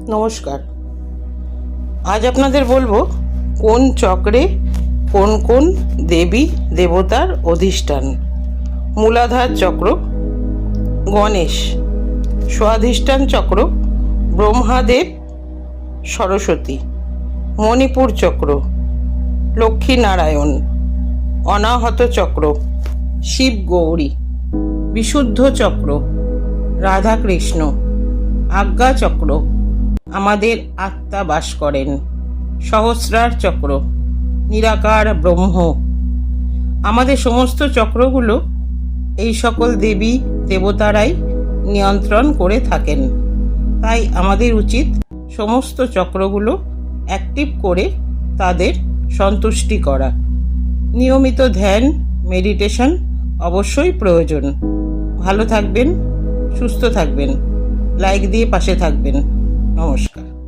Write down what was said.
নমস্কার। আজ আপনাদের বলবো কোন চক্রে কোন কোন দেবী দেবতার অধিষ্ঠান। মূলাধার চক্র গণেশ, স্বাধিষ্ঠান চক্র ব্রহ্মাদেব সরস্বতী, মণিপুর চক্র লক্ষ্মীনারায়ণ, অনাহত চক্র শিব গৌরী, বিশুদ্ধ চক্র রাধাকৃষ্ণ, আজ্ঞা চক্র আমাদের আত্মা বাস করেন, সহস্রার চক্র নিরাকার ব্রহ্ম। আমাদের সমস্ত চক্রগুলো এই সকল দেবী দেবতারাই নিয়ন্ত্রণ করে থাকেন। তাই আমাদের উচিত সমস্ত চক্রগুলো অ্যাক্টিভ করে তাদের সন্তুষ্টি করা। নিয়মিত ধ্যান মেডিটেশন অবশ্যই প্রয়োজন। ভালো থাকবেন, সুস্থ থাকবেন, লাইক দিয়ে পাশে থাকবেন। নমস্কার।